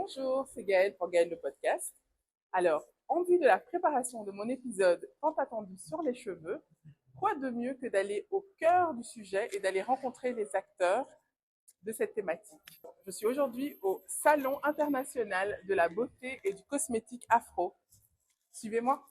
Bonjour, c'est Gaëlle pour Gaëlle le podcast. Alors, en vue de la préparation de mon épisode tant attendu sur les cheveux, quoi de mieux que d'aller au cœur du sujet et d'aller rencontrer les acteurs de cette thématique. Je suis aujourd'hui au Salon international de la beauté et du cosmétique afro. Suivez-moi.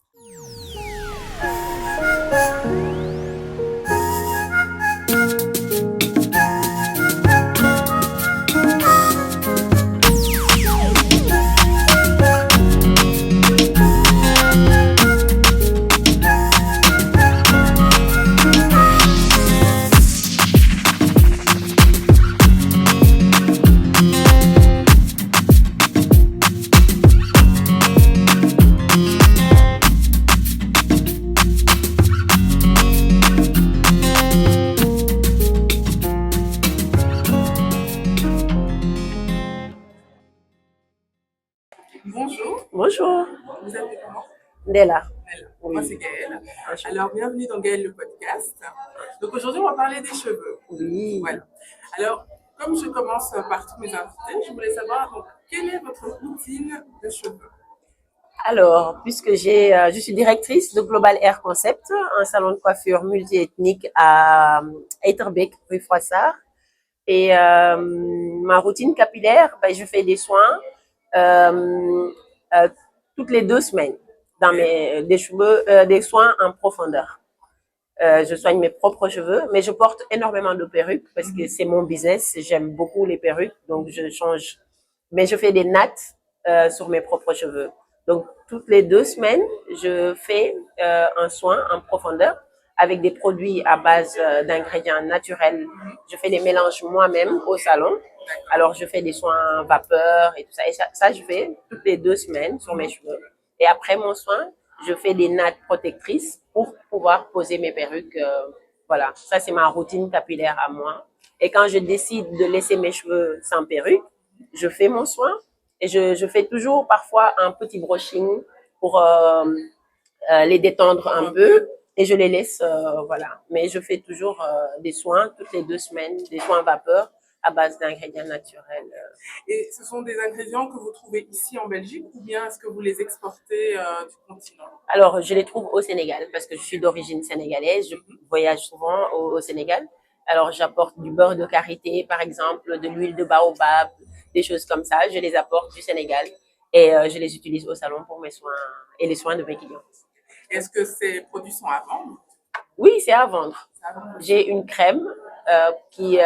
Bonjour, Bonjour, vous appelez comment? Ndella. Moi, c'est Oui, Gaëlle. bonjour. Alors, bienvenue dans Gaëlle le podcast. Donc, aujourd'hui, on va parler des cheveux. Oui. Voilà. Alors, comme je commence par tous mes invités, je voulais savoir donc, quelle est votre routine de cheveux? Alors, puisque je suis directrice de Global Hair Concept, un salon de coiffure multiethnique à Etterbeek, rue Froissart. Et ma routine capillaire, ben, je fais des soins euh, euh, toutes les 2 semaines dans des cheveux, des soins en profondeur. Je soigne mes propres cheveux, mais je porte énormément de perruques parce que c'est mon business. J'aime beaucoup les perruques, donc je change. Mais je fais des nattes sur mes propres cheveux. Donc, toutes les 2 semaines, je fais un soin en profondeur avec des produits à base d'ingrédients naturels. Je fais des mélanges moi-même au salon. Alors, je fais des soins vapeur et tout ça. Et ça, je fais toutes les 2 semaines sur mes cheveux. Et après mon soin, je fais des nattes protectrices pour pouvoir poser mes perruques. Voilà, ça c'est ma routine capillaire à moi. Et quand je décide de laisser mes cheveux sans perruque, je fais mon soin et je fais toujours parfois un petit brushing pour les détendre un peu et je les laisse, voilà. Mais je fais toujours des soins toutes les 2 semaines, des soins vapeur à base d'ingrédients naturels. Et ce sont des ingrédients que vous trouvez ici en Belgique ou bien est-ce que vous les exportez du continent? Alors, je les trouve au Sénégal parce que je suis d'origine sénégalaise. Je voyage souvent au Sénégal. Alors, j'apporte du beurre de karité, par exemple, de l'huile de baobab, des choses comme ça. Je les apporte du Sénégal et je les utilise au salon pour mes soins et les soins de mes clients. Est-ce que ces produits sont à vendre? Oui, c'est à vendre. C'est à vendre. J'ai une crème qui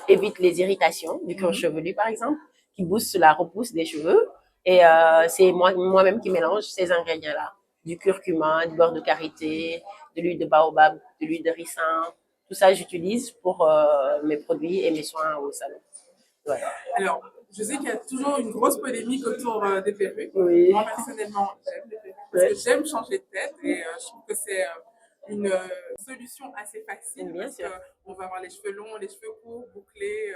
évite les irritations du cuir chevelu, par exemple, qui booste la repousse des cheveux. Et c'est moi-même qui mélange ces ingrédients-là. Du curcuma, du beurre de karité, de l'huile de baobab, de l'huile de ricin. Tout ça, j'utilise pour mes produits et mes soins au salon. Voilà. Alors, je sais qu'il y a toujours une grosse polémique autour des perruques. Oui. Moi, personnellement, j'aime les perruques parce Ouais. que j'aime changer de tête et je trouve que c'est une solution assez facile Bien parce sûr. qu'on va avoir les cheveux longs, les cheveux courts, bouclés,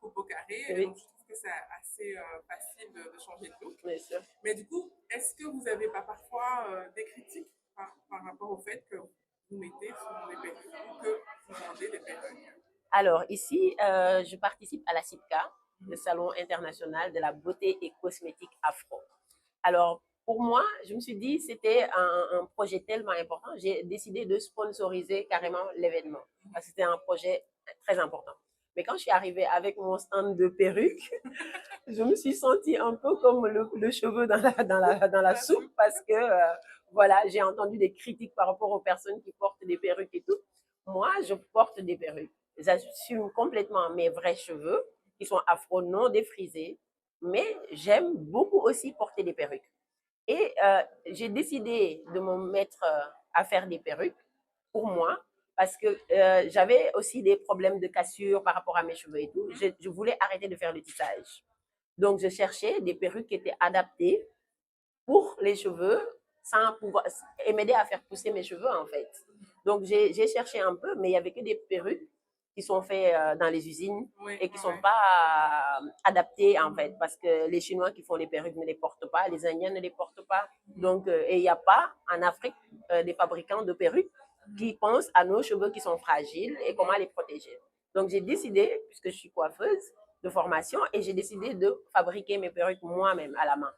coupe au carré. Et Oui. donc, je trouve que c'est assez facile de changer de look. Bien sûr. Mais du coup, est-ce que vous n'avez pas parfois des critiques par rapport au fait que vous mettez sur des perruques ou que vous vendez des perruques? Alors, ici, je participe à la CIPCA, le Salon international de la beauté et cosmétique afro. Alors, pour moi, je me suis dit, c'était un projet tellement important, j'ai décidé de sponsoriser carrément l'événement, parce que c'était un projet très important. Mais quand je suis arrivée avec mon stand de perruque, je me suis sentie un peu comme le cheveu dans la soupe, parce que, voilà, j'ai entendu des critiques par rapport aux personnes qui portent des perruques et tout. Moi, je porte des perruques. J'assume complètement mes vrais cheveux, qui sont afro, non défrisés, mais j'aime beaucoup aussi porter des perruques. Et j'ai décidé de me mettre à faire des perruques pour moi parce que j'avais aussi des problèmes de cassure par rapport à mes cheveux et tout. Je voulais arrêter de faire le tissage. Donc, je cherchais des perruques qui étaient adaptées pour les cheveux sans pouvoir et m'aider à faire pousser mes cheveux en fait. Donc j'ai cherché un peu, mais il y avait que des perruques qui sont faites dans les usines Oui, et qui sont oui. pas adaptées en fait, parce que les Chinois qui font les perruques ne les portent pas, les Indiens ne les portent pas. Donc et il n'y a pas en Afrique des fabricants de perruques qui pensent à nos cheveux qui sont fragiles et comment les protéger. Donc j'ai décidé, puisque je suis coiffeuse, de formation et j'ai décidé de fabriquer mes perruques moi-même à la main.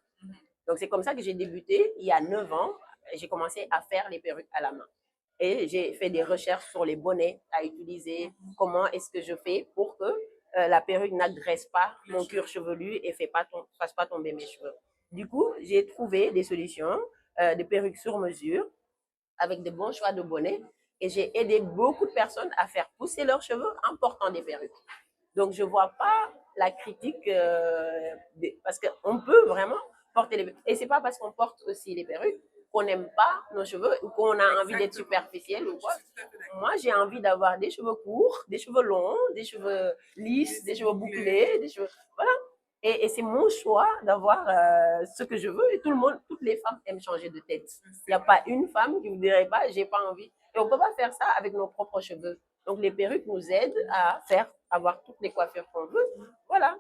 Donc, c'est comme ça que j'ai débuté il y a 9 ans. J'ai commencé à faire les perruques à la main. Et j'ai fait des recherches sur les bonnets à utiliser, comment est-ce que je fais pour que la perruque n'agresse pas mon cuir chevelu et fasse pas tomber mes cheveux. Du coup, j'ai trouvé des solutions de perruques sur mesure avec de bons choix de bonnets et j'ai aidé beaucoup de personnes à faire pousser leurs cheveux en portant des perruques. Donc, je ne vois pas la critique parce qu'on peut vraiment porter les perruques. Et ce n'est pas parce qu'on porte aussi les perruques qu'on n'aime pas nos cheveux ou qu'on a envie d'être superficiel ou quoi. Moi, j'ai envie d'avoir des cheveux courts, des cheveux longs, des cheveux lisses, des cheveux bouclés, des cheveux. Voilà. Et c'est mon choix d'avoir ce que je veux. Et tout le monde, toutes les femmes aiment changer de tête. Il n'y a pas une femme qui ne vous dirait pas, j'ai pas envie. Et on ne peut pas faire ça avec nos propres cheveux. Donc, les perruques nous aident à avoir toutes les coiffures qu'on veut. Voilà.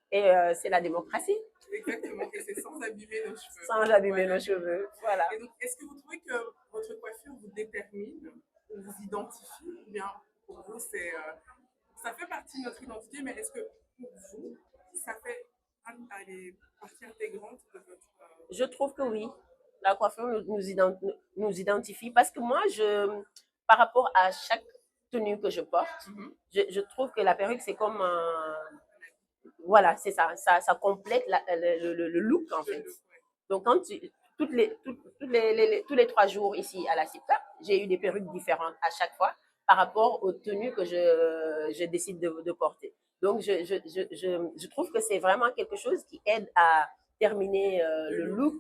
Et c'est la démocratie. Exactement. Et c'est sans abîmer nos cheveux. Sans abîmer nos cheveux. Voilà. Et donc, est-ce que vous trouvez que votre coiffure vous détermine ou vous identifie? Ou bien, pour vous, ça fait partie de notre identité, mais est-ce que pour vous, ça fait partie intégrante de votre... Je trouve que oui. La coiffure nous identifie parce que moi, par rapport à chaque tenue que je porte, je trouve que la perruque, c'est comme un... Voilà, c'est ça. Ça complète le look, en fait. Donc, quand tous les 3 jours ici à la CIPTA, j'ai eu des perruques différentes à chaque fois par rapport aux tenues que je décide de porter. Donc, je trouve que c'est vraiment quelque chose qui aide à terminer le look.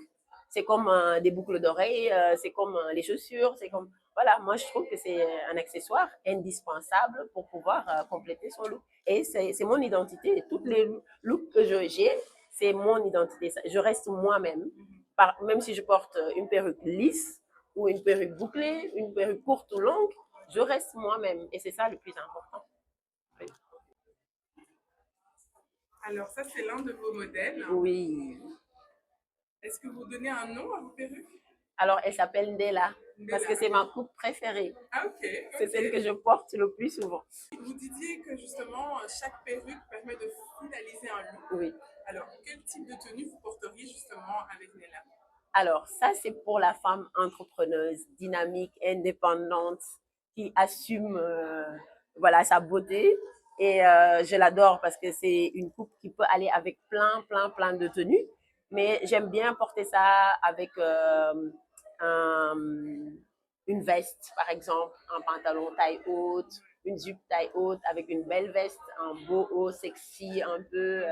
C'est comme des boucles d'oreilles, c'est comme les chaussures, c'est comme... Voilà, moi, je trouve que c'est un accessoire indispensable pour pouvoir compléter son look. Et c'est mon identité. Toutes les looks que j'ai, c'est mon identité. Je reste moi-même. Même si je porte une perruque lisse ou une perruque bouclée, une perruque courte ou longue, je reste moi-même. Et c'est ça le plus important. Oui. Alors, ça, c'est l'un de vos modèles. Oui. Est-ce que vous donnez un nom à vos perruques? Alors, elle s'appelle Ndella, parce que c'est ma coupe préférée. Ah, ok. C'est celle que je porte le plus souvent. Vous disiez que justement, chaque perruque permet de finaliser un look. Oui. Alors, quel type de tenue vous porteriez justement avec Nella? Alors, ça, c'est pour la femme entrepreneuse, dynamique, indépendante, qui assume voilà, sa beauté. Et je l'adore parce que c'est une coupe qui peut aller avec plein de tenues. Mais j'aime bien porter ça avec une veste, par exemple, un pantalon taille haute, une jupe taille haute avec une belle veste, un beau haut sexy un peu.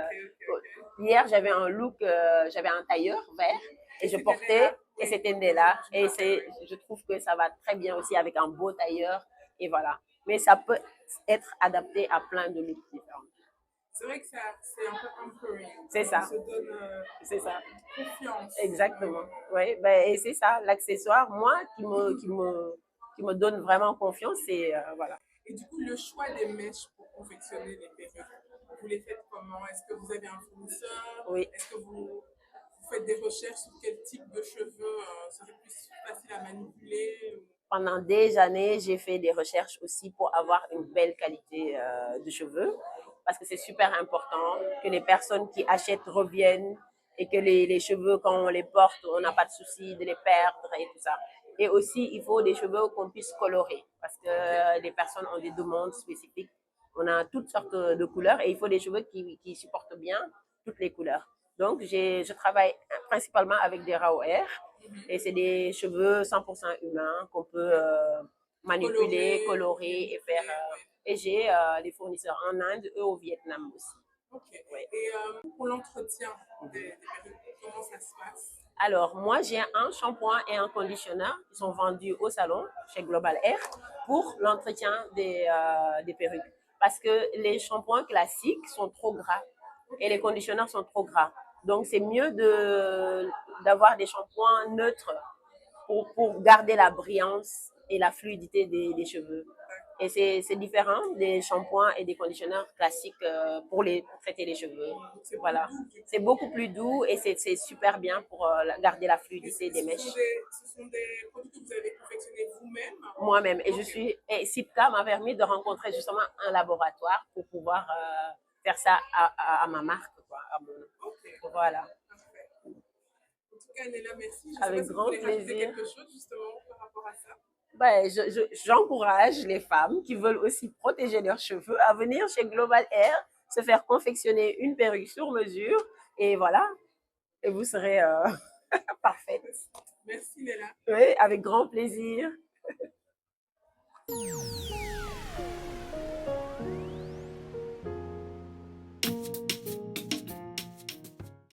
Hier, j'avais un look, j'avais un tailleur vert et je portais, et c'était Ndella. Et je trouve que ça va très bien aussi avec un beau tailleur. Et voilà. Mais ça peut être adapté à plein de looks différents. C'est vrai que c'est un peu empowering. C'est ça. On se donne c'est ça. Confiance. Exactement. Oui, ben, et c'est ça, l'accessoire, moi, qui me donne vraiment confiance, c'est voilà. Et du coup, le choix des mèches pour confectionner les perruques, vous les faites comment? Est-ce que vous avez un fournisseur? Oui. Est-ce que vous faites des recherches sur quel type de cheveux serait plus facile à manipuler? Pendant des années, j'ai fait des recherches aussi pour avoir une belle qualité de cheveux, parce que c'est super important que les personnes qui achètent reviennent et que les cheveux, quand on les porte, on n'a pas de souci de les perdre et tout ça. Et aussi, il faut des cheveux qu'on puisse colorer, parce que les personnes ont des demandes spécifiques. On a toutes sortes de couleurs et il faut des cheveux qui supportent bien toutes les couleurs. Donc, je travaille principalement avec des raw hair et c'est des cheveux 100% humains qu'on peut manipuler, colorer et faire. Et j'ai des fournisseurs en Inde et au Vietnam aussi. Ok. Ouais. Et pour l'entretien des perruques, comment ça se passe? Alors, moi, j'ai un shampoing et un conditionneur qui sont vendus au salon chez Global Hair pour l'entretien des perruques. Parce que les shampoings classiques sont trop gras et les conditionneurs sont trop gras. Donc, c'est mieux d'avoir des shampoings neutres pour garder la brillance et la fluidité des cheveux. Et c'est différent des shampoings et des conditionneurs classiques pour traiter les cheveux. Voilà. C'est beaucoup plus doux et c'est super bien pour garder la fluidité des mèches. Ce sont des produits que vous avez confectionnés vous-même? Moi-même. Et SIPCA m'a permis de rencontrer justement un laboratoire pour pouvoir faire ça à ma marque, quoi, à mon nom. Ok, Voilà. parfait. En tout cas, Nella, merci. Je ne sais pas Avec si vous grand voulez rajouter plaisir. quelque chose justement par rapport à ça. Ben, j'encourage les femmes qui veulent aussi protéger leurs cheveux à venir chez Global Hair, se faire confectionner une perruque sur mesure et voilà, et vous serez parfaite. Merci, Nella. Oui, avec grand plaisir.